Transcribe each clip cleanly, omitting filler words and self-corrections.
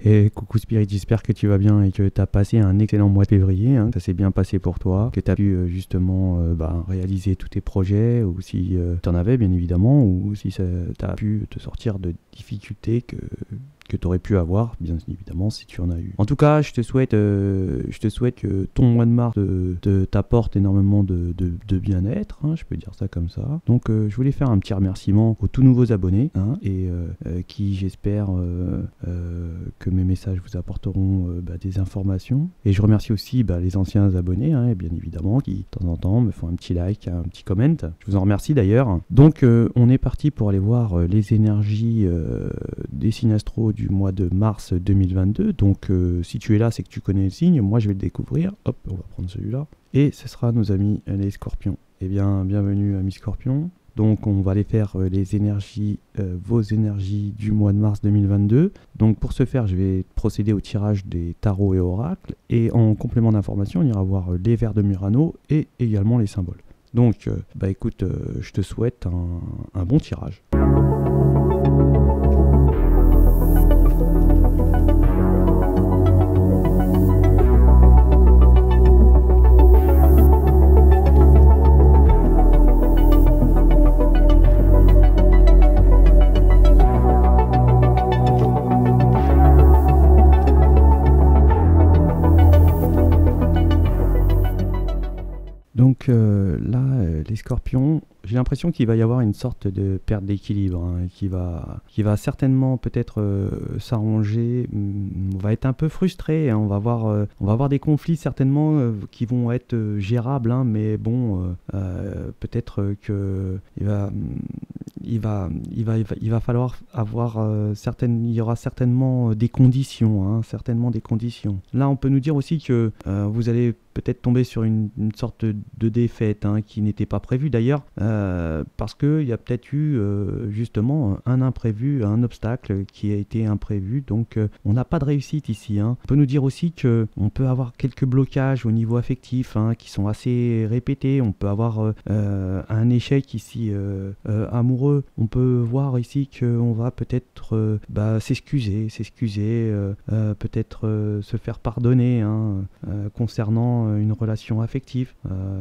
Et coucou Spirit, j'espère que tu vas bien et que tu as passé un excellent mois de février, hein, que ça s'est bien passé pour toi, que tu as pu justement réaliser tous tes projets, ou si tu en avais bien évidemment, ou si tu as pu te sortir de difficultés que tu aurais pu avoir, bien évidemment, si tu en as eu. En tout cas, je te souhaite que ton mois de mars t'apporte énormément de bien-être, hein, je peux dire ça comme ça. Donc, je voulais faire un petit remerciement aux tout nouveaux abonnés, hein, et qui, j'espère, que mes messages vous apporteront des informations. Et je remercie aussi les anciens abonnés, hein, bien évidemment, qui, de temps en temps, me font un petit like, un petit comment. Je vous en remercie d'ailleurs. Donc, on est parti pour aller voir les énergies des signes astro du mois de mars 2022. Donc si tu es là, c'est que tu connais le signe. Moi je vais le découvrir. Hop, on va prendre celui-là. Et ce sera nos amis les scorpions. Eh bien, bienvenue amis scorpions. Donc on va aller faire les énergies, vos énergies du mois de mars 2022. Donc pour ce faire, je vais procéder au tirage des tarots et oracles. Et en complément d'information, on ira voir les vers de Murano et également les symboles. Donc écoute, je te souhaite un bon tirage. Donc là, les scorpions, j'ai l'impression qu'il va y avoir une sorte de perte d'équilibre, hein, qui va certainement peut-être s'arranger. On va être un peu frustré, hein, on va avoir des conflits certainement qui vont être gérables, hein, mais bon, peut-être que il va falloir avoir il y aura certainement des conditions, hein, certainement des conditions. Là, on peut nous dire aussi que vous allez peut-être tomber sur une sorte de défaite, hein, qui n'était pas prévue d'ailleurs, parce qu'il y a peut-être eu justement un imprévu, un obstacle qui a été imprévu, donc on n'a pas de réussite ici, hein. On peut nous dire aussi qu'on peut avoir quelques blocages au niveau affectif, hein, qui sont assez répétés. On peut avoir un échec ici amoureux. On peut voir ici qu'on va peut-être s'excuser, peut-être se faire pardonner, hein, concernant une relation affective.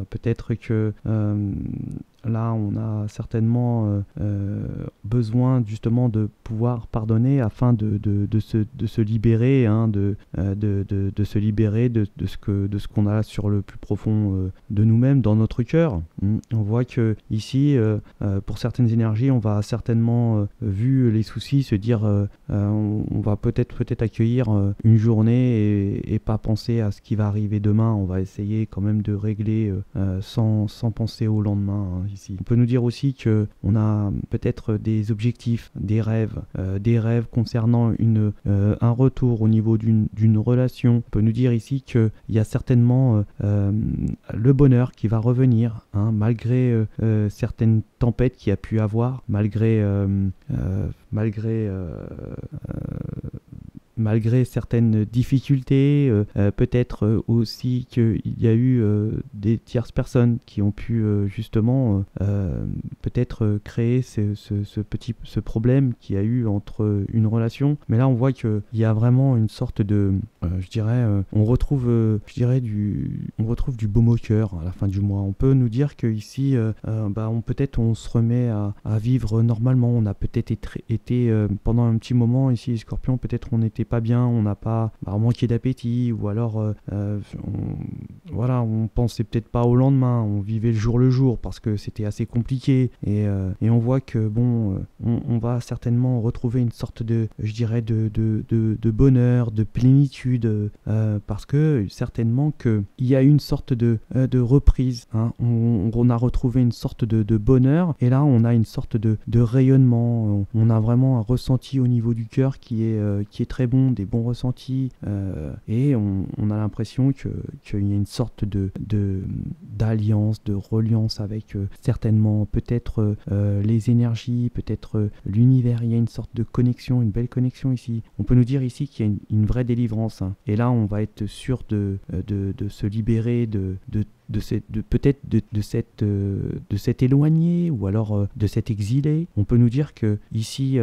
Peut-être que là, on a certainement besoin justement de pouvoir pardonner afin de se libérer, hein, de se libérer de ce qu'on a sur le plus profond de nous-mêmes, dans notre cœur. On voit que ici, pour certaines énergies, on va certainement, vu les soucis, se dire on va peut-être accueillir une journée et pas penser à ce qui va arriver demain. On va essayer quand même de régler sans penser au lendemain, hein, ici. On peut nous dire aussi qu'on a peut-être des objectifs, des rêves concernant un retour au niveau d'une relation. On peut nous dire ici qu'il y a certainement le bonheur qui va revenir, hein, malgré certaines tempêtes qu'il y a pu avoir, malgré certaines difficultés, peut-être aussi qu'il y a eu des tierces personnes qui ont pu justement peut-être créer ce problème qu'il y a eu entre une relation. Mais là, on voit qu'il y a vraiment une sorte de, on retrouve du baume au cœur à la fin du mois. On peut nous dire qu'ici, on se remet à vivre normalement. On a peut-être été pendant un petit moment ici, les scorpions, peut-être on n'était pas bien, on n'a pas manqué d'appétit, ou alors on pensait peut-être pas au lendemain, on vivait le jour parce que c'était assez compliqué, et on voit que on va certainement retrouver une sorte de bonheur, de plénitude, parce que certainement qu'il y a une sorte de reprise, hein. On a retrouvé une sorte de bonheur, et là on a une sorte de rayonnement. On a vraiment un ressenti au niveau du cœur qui est très bon, des bons ressentis, et on a l'impression qu'il y a une sorte d'alliance, de reliance avec certainement peut-être les énergies, peut-être l'univers. Il y a une sorte de connexion, une belle connexion ici. On peut nous dire ici qu'il y a une vraie délivrance, hein. Et là on va être sûr de se libérer de peut-être de cet éloigné, ou alors de cet exilé. On peut nous dire que ici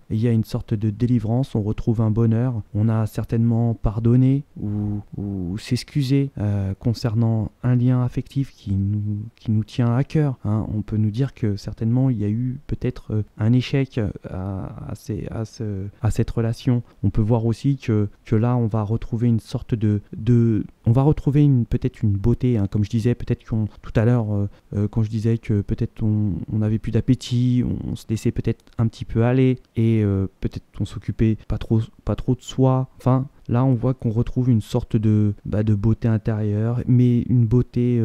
il y a une sorte de délivrance, on retrouve un bonheur, on a certainement pardonné ou s'excuser concernant un lien affectif qui nous tient à cœur, hein. On peut nous dire que certainement il y a eu peut-être un échec à cette relation. On peut voir aussi que là on va retrouver une sorte on va retrouver peut-être une beauté, hein. Comme je disais, peut-être tout à l'heure, quand je disais que peut-être on n'avait plus d'appétit, on se laissait peut-être un petit peu aller, et peut-être on s'occupait pas trop de soi. Enfin, là on voit qu'on retrouve une sorte de beauté intérieure, mais une beauté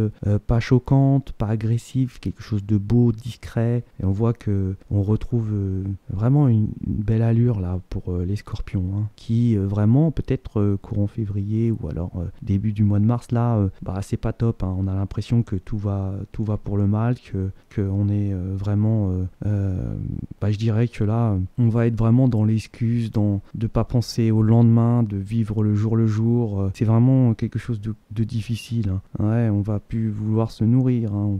pas choquante, pas agressive, quelque chose de beau, discret. Et on voit on retrouve vraiment une belle allure là pour les scorpions, hein, qui vraiment peut-être courant février ou alors début du mois de mars là, c'est pas top, hein. On a l'impression que tout va pour le mal, que on est vraiment je dirais que là on va être vraiment dans l'excuse, de pas penser au lendemain, de vivre le jour. C'est vraiment quelque chose de difficile, hein. Ouais, on va plus vouloir se nourrir, hein.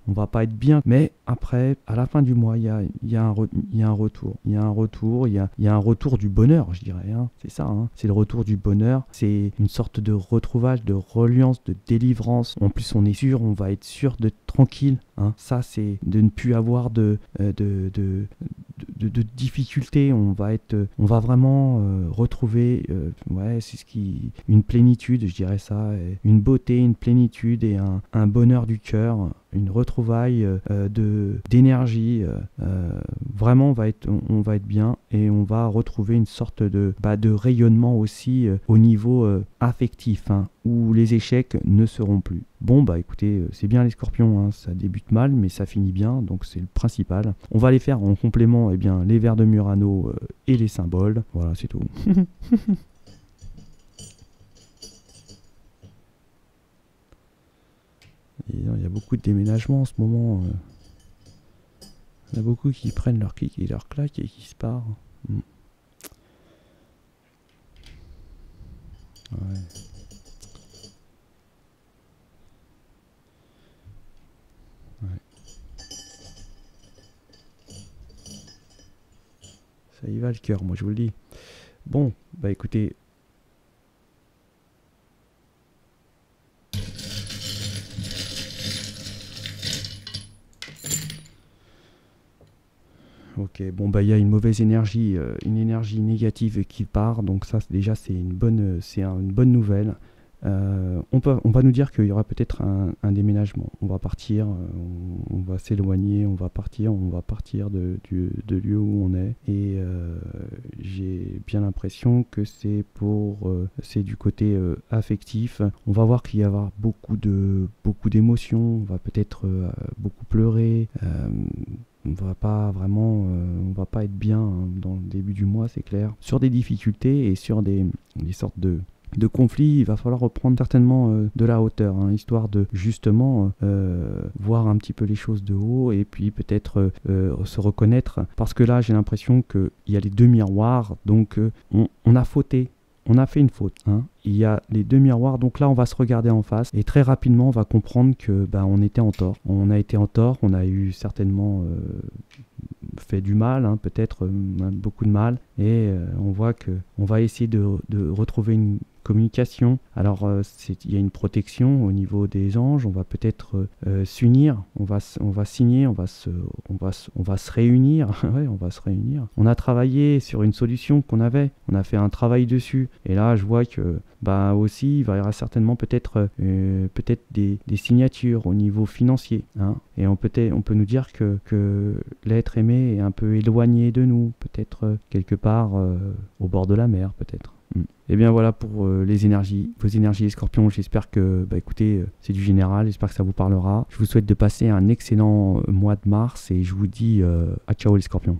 On va pas être bien. Mais après, à la fin du mois, il y a un retour. Il y a un retour du bonheur, je dirais, hein. C'est ça, hein. C'est le retour du bonheur. C'est une sorte de retrouvage, de reliance, de délivrance. En plus, on est sûr, on va être sûr d'être tranquille, hein. Ça, c'est de ne plus avoir de difficultés. On va vraiment retrouver une plénitude, je dirais ça, une beauté, une plénitude et un bonheur du cœur, une retrouvaille d'énergie. Vraiment, on va être bien, et on va retrouver une sorte de rayonnement aussi au niveau affectif, hein, où les échecs ne seront plus. Bon, écoutez, c'est bien les scorpions, hein, ça débute mal, mais ça finit bien, donc c'est le principal. On va les faire en complément, les vers de Murano et les symboles. Voilà, c'est tout. Il y a beaucoup de déménagements en ce moment. Il y en a beaucoup qui prennent leur clic et leur claque et qui se barrent. Ouais. Ça y va le cœur, moi je vous le dis. Bon, écoutez. Ok, il y a une mauvaise énergie, une énergie négative qui part, donc ça déjà c'est une bonne nouvelle. On va nous dire qu'il y aura peut-être un déménagement. On va partir, on va s'éloigner, on va partir de lieu où on est. Et j'ai bien l'impression que c'est du côté affectif. On va voir qu'il y aura beaucoup d'émotions. On va peut-être beaucoup pleurer. On va pas être bien, hein, dans le début du mois, c'est clair. Sur des difficultés et sur des sortes de conflits, il va falloir reprendre certainement de la hauteur, hein, histoire de justement voir un petit peu les choses de haut, et puis peut-être se reconnaître. Parce que là, j'ai l'impression qu'il y a les deux miroirs, donc on a fauté. On a fait une faute, hein. Il y a les deux miroirs, donc là on va se regarder en face et très rapidement on va comprendre que on était en tort. On a été en tort, on a eu certainement fait du mal, hein, peut-être beaucoup de mal, et on voit que on va essayer de retrouver une communication. Alors il y a une protection au niveau des anges, on va peut-être s'unir, on va signer, on va se réunir. Ouais, on va se réunir. On a travaillé sur une solution qu'on avait, on a fait un travail dessus, et là je vois que aussi il va y avoir certainement peut-être des signatures au niveau financier, hein, et on peut nous dire que l'être aimé est un peu éloigné de nous, peut-être quelque part au bord de la mer, peut-être. Et bien voilà pour vos énergies les scorpions. J'espère que écoutez, c'est du général, j'espère que ça vous parlera. Je vous souhaite de passer un excellent mois de mars, et je vous dis à ciao les scorpions.